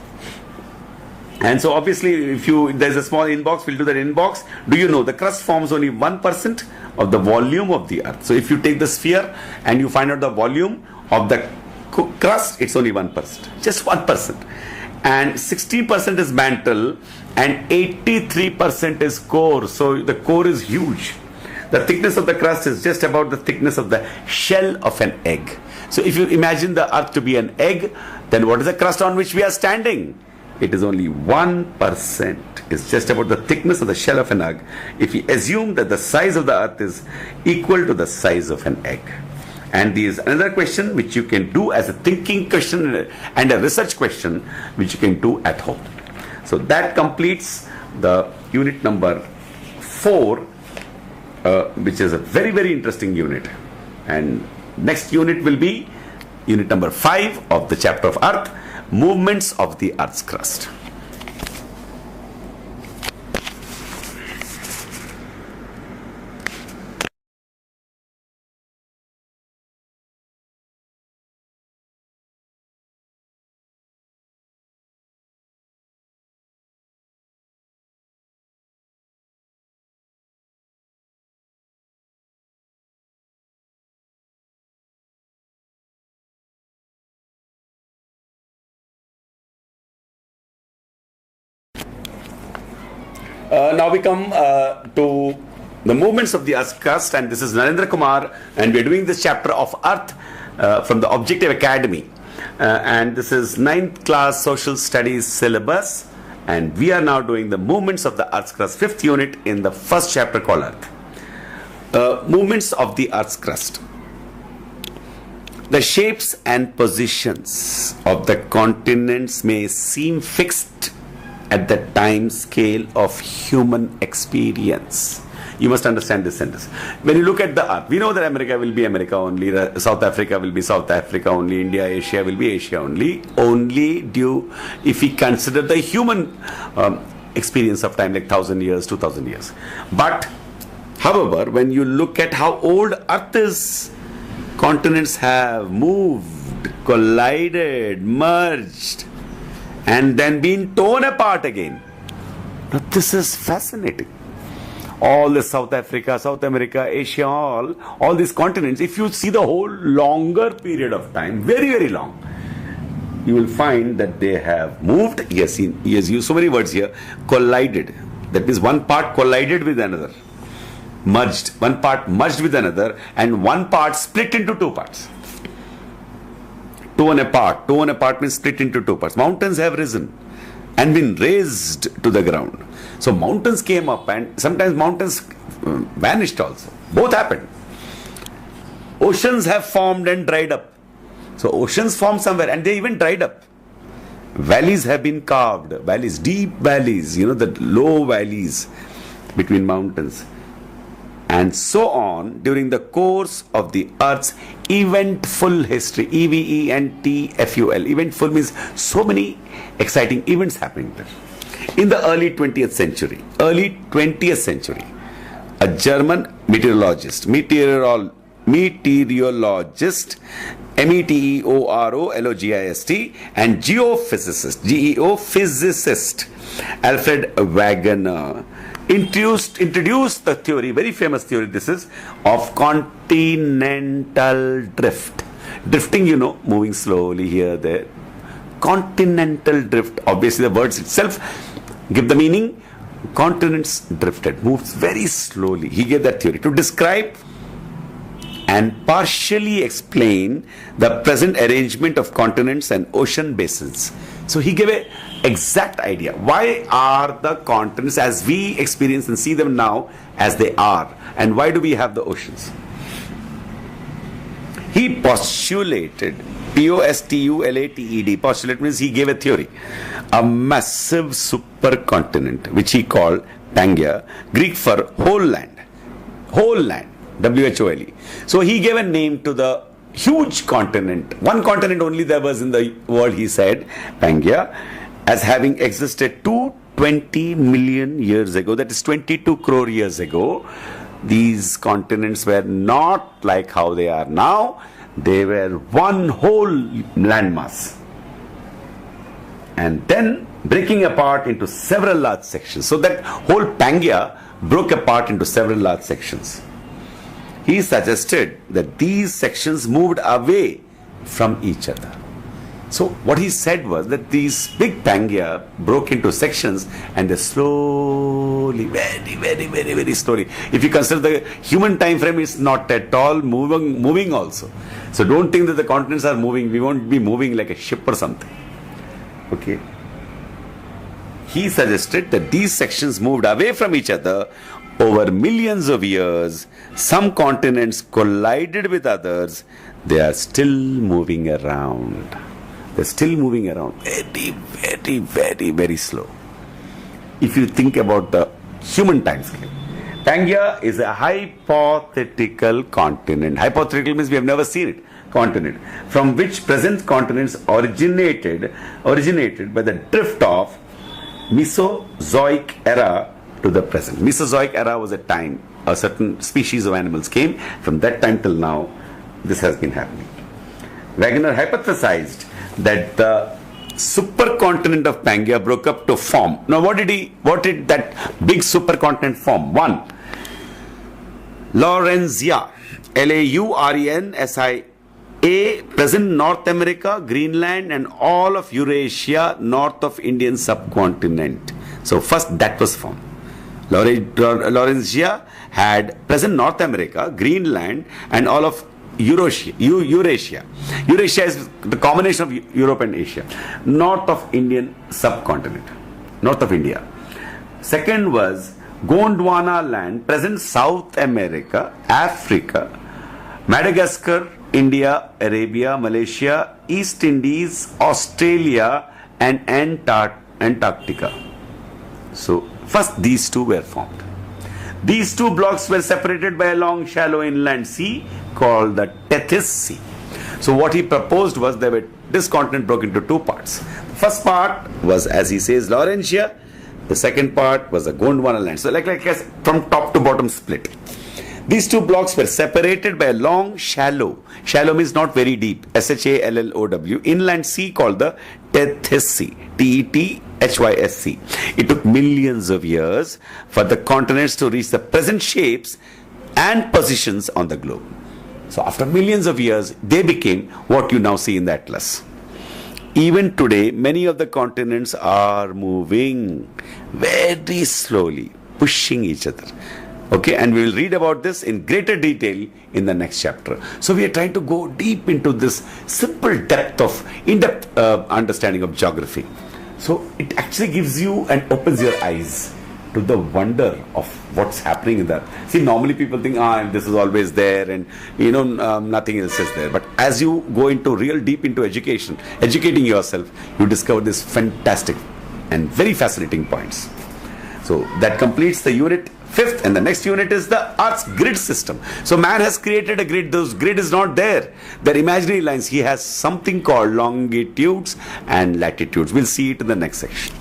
And so obviously, if there's a small inbox, we'll do that inbox. Do you know the crust forms only 1% of the volume of the Earth? So if you take the sphere and you find out the volume of the crust, it's only 1%, just 1%. And 60% is mantle and 83% is core. So the core is huge. The thickness of the crust is just about the thickness of the shell of an egg. So if you imagine the Earth to be an egg, then what is the crust on which we are standing? It is only 1%. It's just about the thickness of the shell of an egg. If we assume that the size of the Earth is equal to the size of an egg. And there is another question which you can do as a thinking question and a research question which you can do at home. So that completes the unit number 4, which is a very, very interesting unit. And next unit will be unit number 5 of the chapter of Earth, movements of the Earth's crust. Now we come to the movements of the Earth's crust, and this is Narendra Kumar, and we are doing this chapter of Earth from the Objective Academy, and this is 9th class Social Studies syllabus, and we are now doing the movements of the Earth's crust, 5th unit in the first chapter called Earth. Movements of the Earth's crust. The shapes and positions of the continents may seem fixed at the time scale of human experience. You must understand this sentence. When you look at the Earth, we know that America will be America only, South Africa will be South Africa only, India, Asia will be Asia only if we consider the human experience of time, like 1,000 years, 2,000 years. But, however, when you look at how old Earth is, continents have moved, collided, merged, and then been torn apart again. Now this is fascinating. All the South Africa, South America, Asia, all these continents, if you see the whole longer period of time, very, very long, you will find that they have moved. Yes, he has used so many words here. Collided. That means one part collided with another. Merged. One part merged with another, and one part split into two parts. Torn apart means split into two parts. Mountains have risen and been raised to the ground. So mountains came up, and sometimes mountains vanished also. Both happened. Oceans have formed and dried up. So oceans formed somewhere and they even dried up. Valleys have been carved. Deep valleys, the low valleys between mountains. and so on during the course of the Earth's eventful history. EVENTFUL. Eventful means so many exciting events happening there. In the early 20th century, a German meteorologist, meteorologist, and geophysicist Alfred Wegener introduced the theory, very famous theory this is, of continental drift. Drifting, moving slowly here, there. Continental drift, obviously the words itself give the meaning. Continents drifted, moves very slowly. He gave that theory to describe and partially explain the present arrangement of continents and ocean basins. So he gave an exact idea. Why are the continents as we experience and see them now as they are? And why do we have the oceans? He postulated, postulated, postulate means he gave a theory, a massive supercontinent which he called Pangaea, Greek for whole land, WHOLE. So he gave a name to the huge continent, one continent only there was in the world, he said, Pangaea, as having existed 220 million years ago, that is 22 crore years ago. These continents were not like how they are now. They were one whole landmass, and then breaking apart into several large sections. So that whole Pangaea broke apart into several large sections. He suggested that these sections moved away from each other. So what he said was that these big Pangaea broke into sections, and they slowly, very slowly. If you consider the human time frame, it's not at all moving also. So don't think that the continents are moving. We won't be moving like a ship or something. Okay. He suggested that these sections moved away from each other over millions of years. Some continents collided with others. They are still moving around. They're still moving around very slow. If you think about the human time scale, Pangaea is a hypothetical continent. Hypothetical means we have never seen it. Continent from which present continents originated by the drift of Mesozoic era to the present. Mesozoic era was a time a certain species of animals came. From that time till now, this has been happening. Wegener hypothesized that the supercontinent of Pangaea broke up to form. Now what did that big supercontinent form? One, Laurensia, Laurensia, present North America, Greenland, and all of Eurasia north of Indian subcontinent. So first that was formed. Laurensia had present North America, Greenland, and all of Eurasia. Eurasia is the combination of Europe and Asia, north of Indian subcontinent, north of India. Second was Gondwana land, present South America, Africa, Madagascar, India, Arabia, Malaysia, East Indies, Australia, and Antarctica. So first these two were formed. These two blocks were separated by a long shallow inland sea called the Tethys Sea. So what he proposed was this continent broke into two parts. The first part was, as he says, Laurentia. The second part was the Gondwana land. So like from top to bottom split. These two blocks were separated by a long shallow means not very deep, Shallow, inland sea called the Tethys Sea, Tethysc. It took millions of years for the continents to reach the present shapes and positions on the globe. So after millions of years, they became what you now see in the atlas. Even today, many of the continents are moving very slowly, pushing each other. Okay, and we will read about this in greater detail in the next chapter. So we are trying to go deep into this simple in-depth understanding of geography. So it actually gives you and opens your eyes to the wonder of what's happening in that. See, normally people think, this is always there, and nothing else is there. But as you go into real deep into educating yourself, you discover this fantastic and very fascinating points. So that completes the unit Fifth, and the next unit is the Earth's grid system. So man has created a grid. Those grid is not there. They're imaginary lines. He has something called longitudes and latitudes. We'll see it in the next section.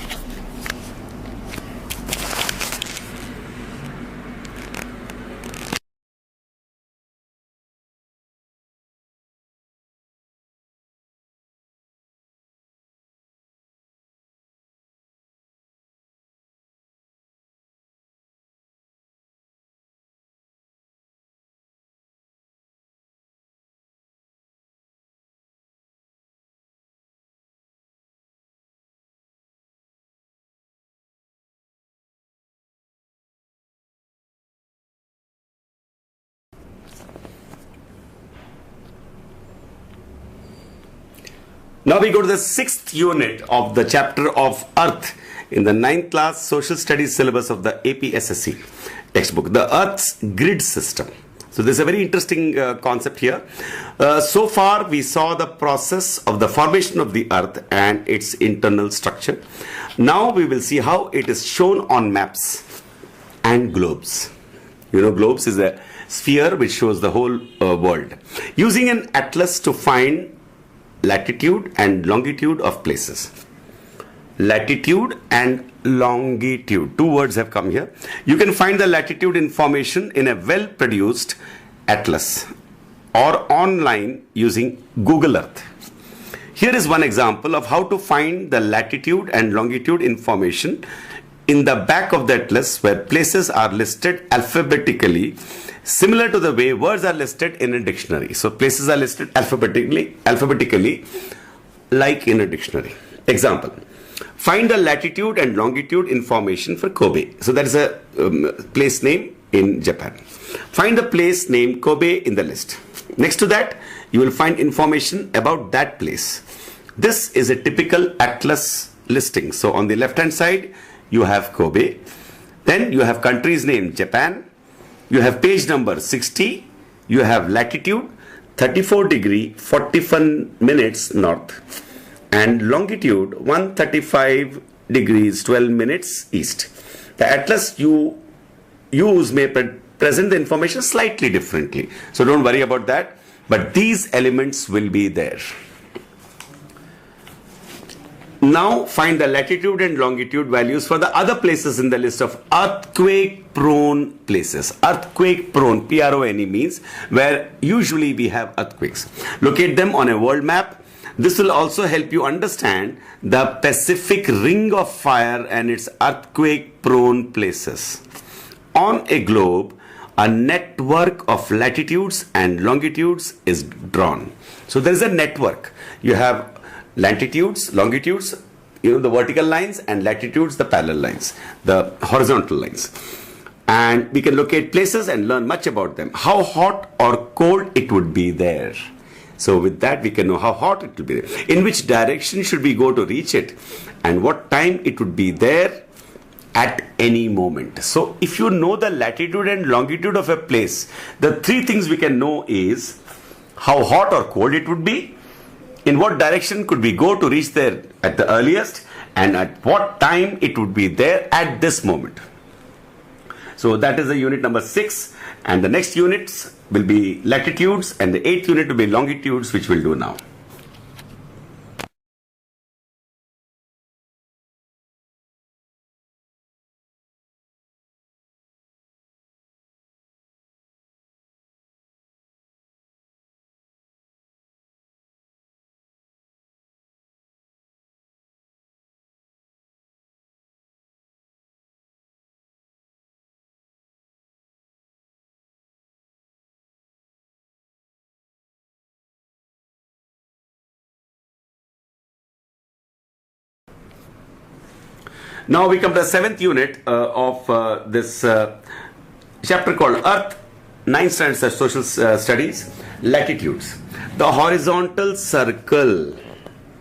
Now we go to the sixth unit of the chapter of Earth in the 9th class social studies syllabus of the APSSC textbook, the Earth's grid system. So this is a very interesting concept here. So far we saw the process of the formation of the Earth and its internal structure. Now we will see how it is shown on maps and globes. You know, globes is a sphere which shows the whole world. Using an atlas to find latitude and longitude of places. Latitude and longitude, two words have come here. You can find the latitude information in a well-produced atlas or online using Google Earth. Here is one example of how to find the latitude and longitude information in the back of the atlas, where places are listed alphabetically, similar to the way words are listed in a dictionary. So places are listed alphabetically like in a dictionary. Example, find the latitude and longitude information for Kobe. So that is a place name in Japan. Find the place named Kobe in the list. Next to that, you will find information about that place. This is a typical atlas listing. So on the left hand side, you have Kobe. Then you have country's name, Japan. You have page number 60. You have latitude 34 degree 41 minutes north and longitude 135 degrees 12 minutes east. The atlas you use may present the information slightly differently. So don't worry about that. But these elements will be there. Now find the latitude and longitude values for the other places in the list of earthquake prone places. Earthquake prone, P-R-O-N-E, means where usually we have earthquakes. Locate them on a world map. This will also help you understand the Pacific Ring of Fire and its earthquake prone places. On a globe, a network of latitudes and longitudes is drawn. So there is a network. You have latitudes, longitudes, the vertical lines, and latitudes, the parallel lines, the horizontal lines. And we can locate places and learn much about them. How hot or cold it would be there. So with that, we can know how hot it will be there. In which direction should we go to reach it? And what time it would be there at any moment. So if you know the latitude and longitude of a place, the three things we can know is how hot or cold it would be, in what direction could we go to reach there at the earliest, and at what time it would be there at this moment. So that is the unit number 6, and the next units will be latitudes, and the 8th unit will be longitudes, which we'll do now. Now we come to the 7th unit of this chapter called Earth, 9th standard social studies, latitudes. The horizontal circle,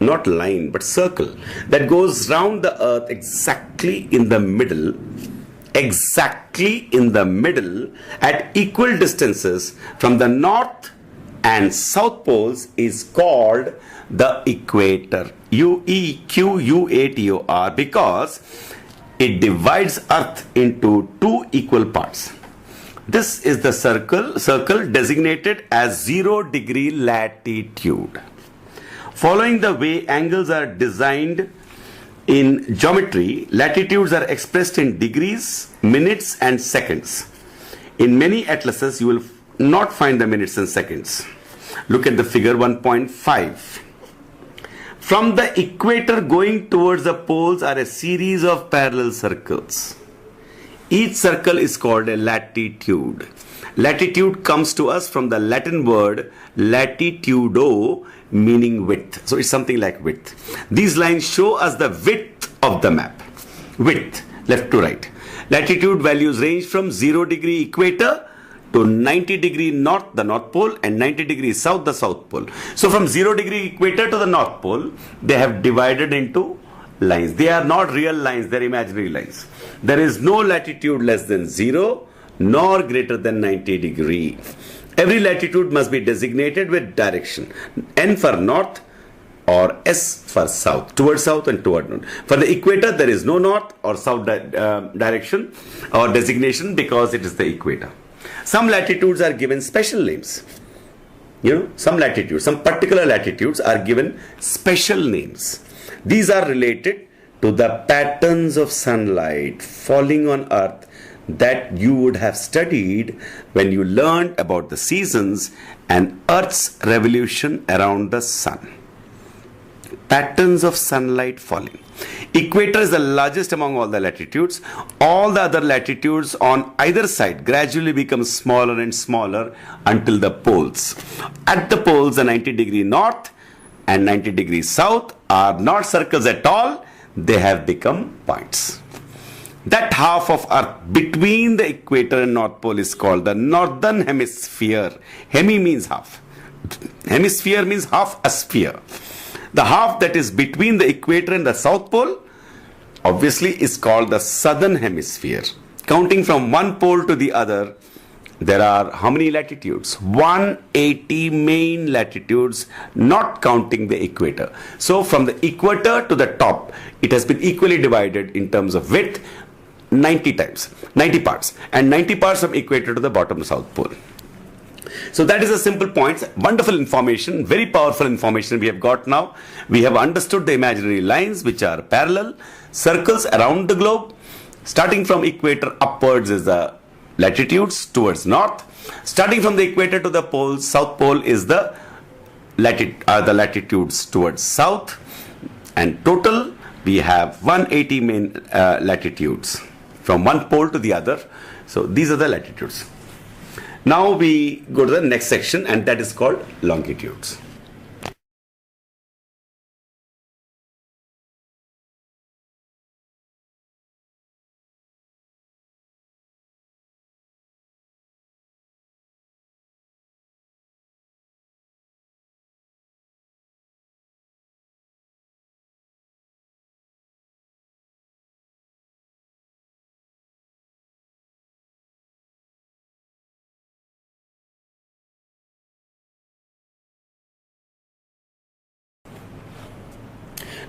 not line but circle, that goes round the Earth exactly in the middle at equal distances from the north and south poles is called the equator. Equator, because It divides Earth into two equal parts. This is the circle designated as 0-degree latitude. Following the way angles are designed in geometry, latitudes are expressed in degrees, minutes and seconds. In many atlases, you will not find the minutes and seconds. Look at the figure 1.5. From the equator going towards the poles are a series of parallel circles. Each circle is called a latitude. Latitude comes to us from the Latin word latitudo, meaning width. So it's something like width. These lines show us the width of the map. Width, left to right. Latitude values range from 0-degree equator to 90-degree north, the North Pole, and 90 degrees south, the South Pole. So from 0-degree equator to the North Pole, they have divided into lines. They are not real lines, they are imaginary lines. There is no latitude less than 0 nor greater than 90 degree. Every latitude must be designated with direction. N for north or S for south, toward south and toward north. For the equator, there is no north or south direction or designation because it is the equator. Some latitudes are given special names. Some particular latitudes are given special names. These are related to the patterns of sunlight falling on Earth that you would have studied when you learned about the seasons and Earth's revolution around the sun. Patterns of sunlight falling. Equator is the largest among all the latitudes. All the other latitudes on either side gradually become smaller and smaller until the poles. At the poles, the 90-degree north and 90 degrees south are not circles at all. They have become points. That half of Earth between the equator and North Pole is called the northern hemisphere. Hemi means half. Hemisphere means half a sphere. The half that is between the equator and the South Pole obviously is called the southern hemisphere. Counting from one pole to the other, there are how many latitudes? 180 main latitudes, not counting the equator. So from the equator to the top, it has been equally divided in terms of width 90 parts, and 90 parts from equator to the bottom South Pole. So that is a simple point. Wonderful information, very powerful information we have got now. We have understood the imaginary lines which are parallel, circles around the globe. Starting from equator upwards is the latitudes towards north. Starting from the equator to the pole, South Pole is the latitudes towards south. And total we have 180 main latitudes from one pole to the other. So these are the latitudes. Now we go to the next section, and that is called longitudes.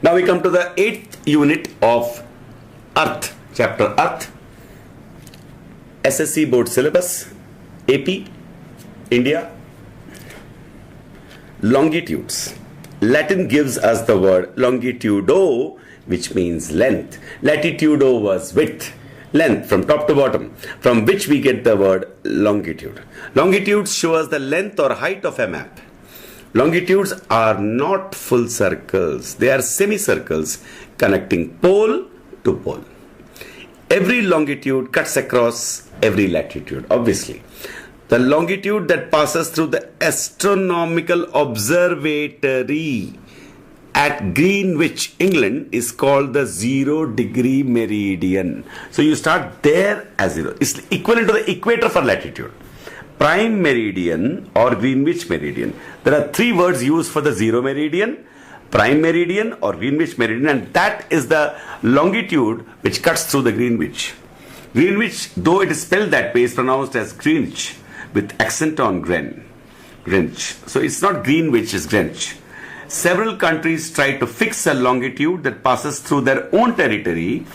Now we come to the 8th unit of Earth, chapter Earth, SSC board syllabus, AP, India. Longitudes. Latin gives us the word longitudo, which means length. Latitudo was width, length from top to bottom, from which we get the word longitude. Longitudes show us the length or height of a map. Longitudes are not full circles, they are semicircles connecting pole to pole. Every longitude cuts across every latitude, obviously. The longitude that passes through the astronomical observatory at Greenwich, England, is called the 0-degree meridian. So you start there as 0. It's equivalent to the equator for latitude. Prime meridian or Greenwich meridian. There are three words used for the 0 meridian: prime meridian or Greenwich meridian, and that is the longitude which cuts through the Greenwich. Greenwich, though it is spelled that way, is pronounced as Greenwich with accent on Greenwich. So it's not Greenwich, it's Greenwich. Several countries try to fix a longitude that passes through their own territory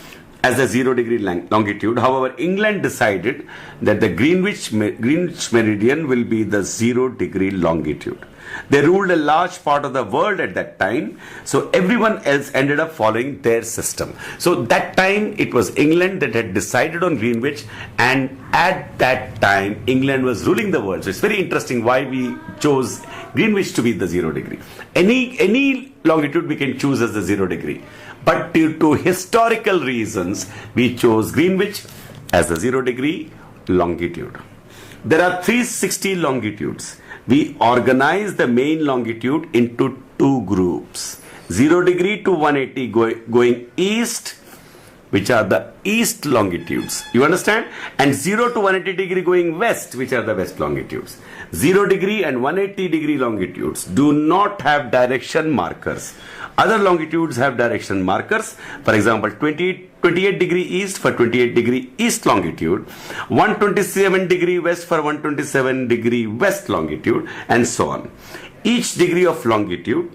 as the 0 degree longitude. However, England decided that the Greenwich meridian will be the 0 degree longitude. They ruled a large part of the world at that time, so everyone else ended up following their system. So that time it was England that had decided on Greenwich, and at that time England was ruling the world. So it's very interesting why we chose Greenwich to be the 0 degree. Any longitude we can choose as the 0 degree, but due to historical reasons we chose Greenwich as the 0 degree longitude. There are 360 longitudes. We organize the main longitude into two groups: 0 degree to 180 going east, which are the east longitudes. You understand? And 0 to 180 degree going west, which are the west longitudes. 0 degree and 180 degree longitudes do not have direction markers. Other longitudes have direction markers. For example, 28 degree east for 28 degree east longitude, 127 degree west for 127 degree west longitude, and so on. Each degree of longitude,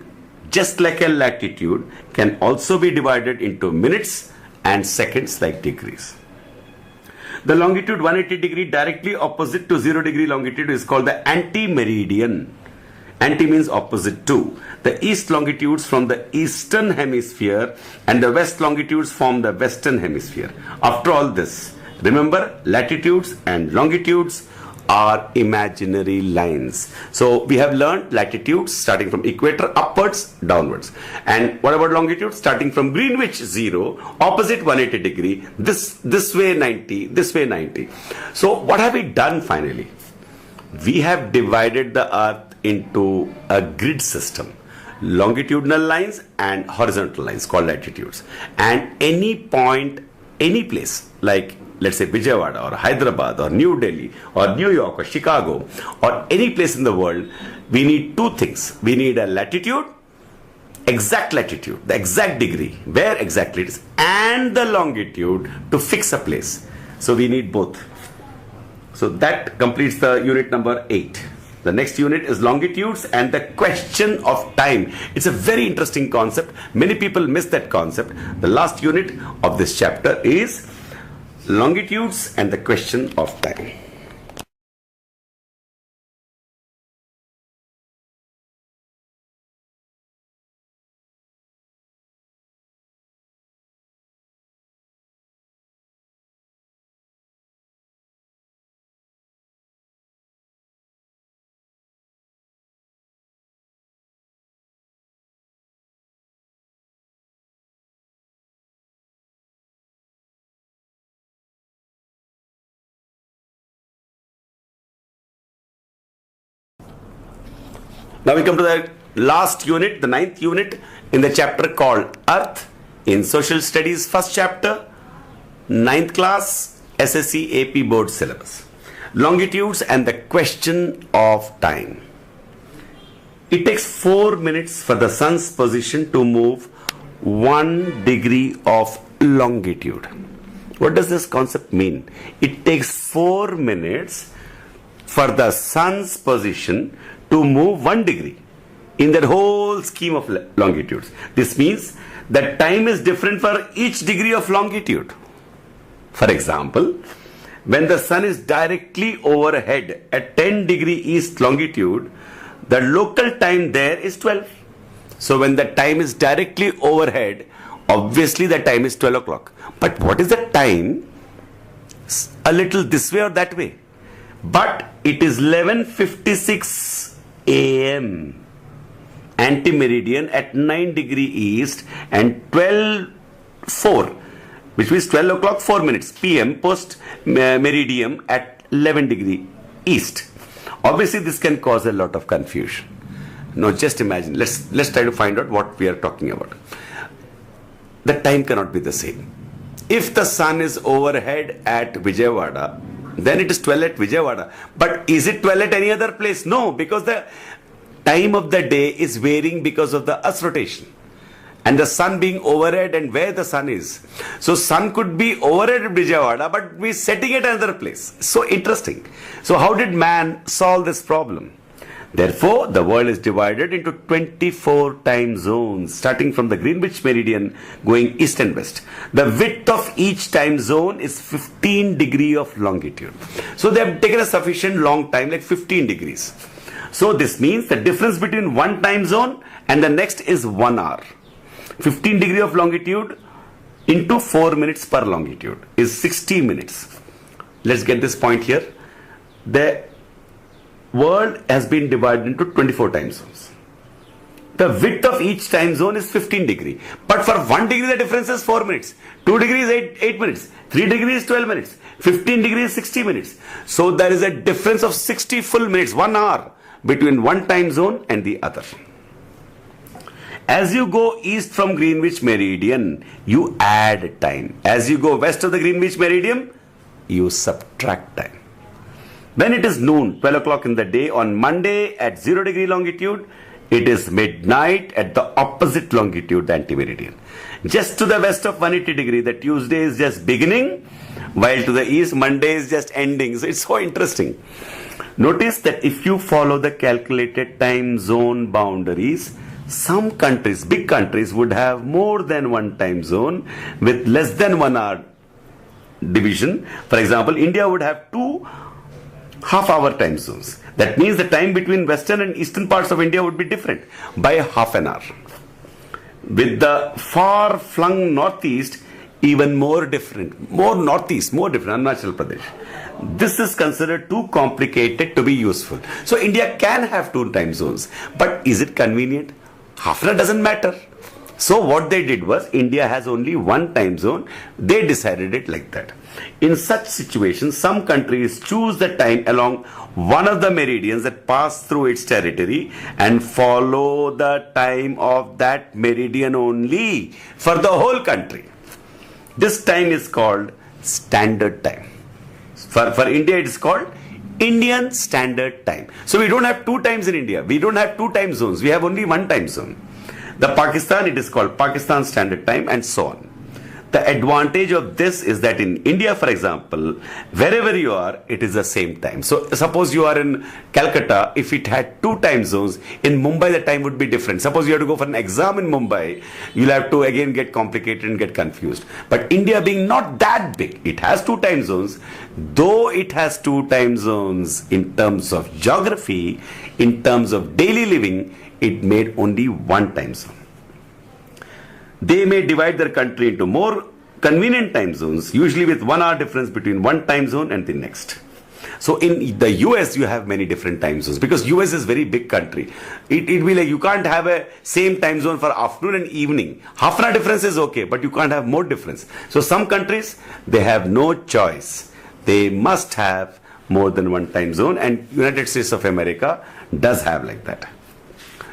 just like a latitude, can also be divided into minutes and seconds like degrees. The longitude 180 degree directly opposite to 0 degree longitude is called the anti-meridian. Anti means opposite to. The east longitudes from the eastern hemisphere and the west longitudes from the western hemisphere. After all this, remember, latitudes and longitudes are imaginary lines. So we have learned latitudes starting from equator upwards, downwards. And what about longitude? Starting from Greenwich 0, opposite 180 degree, this way 90, this way 90. So what have we done finally? We have divided the earth into a grid system, longitudinal lines and horizontal lines called latitudes. And any point, any place, like let's say Vijayawada or Hyderabad or New Delhi or New York or Chicago or any place in the world, we need two things. We need a latitude, exact latitude, the exact degree, where exactly it is, and the longitude to fix a place. So we need both. So that completes the unit number 8. The next unit is longitudes and the question of time. It's a very interesting concept. Many people miss that concept. The last unit of this chapter is longitudes and the question of time. Now we come to the last unit, the 9th unit in the chapter called Earth in Social Studies, first chapter, 9th class, SSC AP board syllabus. Longitudes and the question of time. It takes 4 minutes for the sun's position to move 1 degree of longitude. What does this concept mean? It takes 4 minutes for the sun's position to move 1 degree in that whole scheme of longitudes. This means that time is different for each degree of longitude. For example, when the sun is directly overhead at 10 degree east longitude, the local time there is 12. So when the time is directly overhead, obviously the time is 12 o'clock. But what is the time? A little this way or that way. But it is 11:56 AM, anti-meridian at 9 degree east, and 12:04, which means 12 o'clock 4 minutes PM post meridian at 11 degree east. Obviously this can cause a lot of confusion. Now just imagine, let's try to find out what we are talking about. The time cannot be the same. If the sun is overhead at Vijayawada, then it is 12 at Vijayawada. But is it 12 at any other place? No, because the time of the day is varying because of the earth's rotation and the sun being overhead and where the sun is. So sun could be overhead at Vijayawada but be setting at another place. So interesting. So how did man solve this problem? Therefore, the world is divided into 24 time zones, starting from the Greenwich meridian, going east and west. The width of each time zone is 15 degree of longitude. So they have taken a sufficient long time, like 15 degrees. So this means the difference between one time zone and the next is 1 hour. 15 degree of longitude into 4 minutes per longitude is 60 minutes. Let's get this point here. The world has been divided into 24 time zones. The width of each time zone is 15 degree. But for 1 degree the difference is 4 minutes. 2 degrees 8 minutes. 3 degrees 12 minutes. 15 degrees 60 minutes. So there is a difference of 60 full minutes, 1 hour between one time zone and the other. As you go east from Greenwich meridian, you add time. As you go west of the Greenwich meridian, you subtract time. When it is noon, 12 o'clock in the day on Monday at 0 degree longitude, it is midnight at the opposite longitude, the anti-meridian. Just to the west of 180 degree, the Tuesday is just beginning, while to the east, Monday is just ending. So it's so interesting. Notice that if you follow the calculated time zone boundaries, some countries, big countries, would have more than one time zone with less than 1 hour division. For example, India would have 2 half-hour time zones. That means the time between western and eastern parts of India would be different by half an hour. With the far-flung northeast, even more different. More northeast, more different, Arunachal Pradesh. This is considered too complicated to be useful. So India can have 2 time zones. But is it convenient? Half an hour doesn't matter. So what they did was, India has only 1 time zone. They decided it like that. In such situations, some countries choose the time along one of the meridians that pass through its territory and follow the time of that meridian only for the whole country. This time is called standard time. For India, it is called Indian Standard Time. So we don't have 2 times in India. We don't have 2 time zones. We have only 1 time zone. The Pakistan, it is called Pakistan Standard Time, and so on. The advantage of this is that in India, for example, wherever you are, it is the same time. So suppose you are in Calcutta, if it had 2 time zones, in Mumbai the time would be different. Suppose you have to go for an exam in Mumbai, you'll have to again get complicated and get confused. But India being not that big, it has 2 time zones. Though it has 2 time zones in terms of geography, in terms of daily living, it made only 1 time zone. They may divide their country into more convenient time zones, usually with 1 hour difference between one time zone and the next. So in the US, you have many different time zones, because US is very big country. It will be like, you can't have a same time zone for afternoon and evening. Half an hour difference is okay, but you can't have more difference. So some countries, they have no choice. They must have more than 1 time zone, and United States of America does have like that.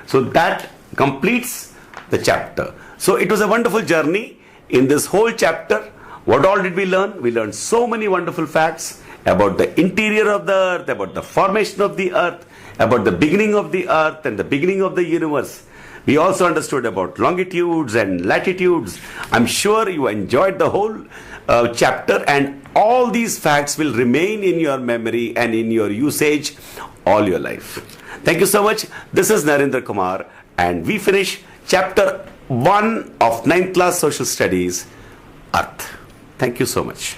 So that completes the chapter. So it was a wonderful journey. In this whole chapter, what all did we learn? We learned so many wonderful facts about the interior of the earth, about the formation of the earth, about the beginning of the earth and the beginning of the universe. We also understood about longitudes and latitudes. I'm sure you enjoyed the whole chapter, and all these facts will remain in your memory and in your usage all your life. Thank you so much. This is Narendra Kumar, and we finish chapter 1 of 9th class social studies, Earth. Thank you so much.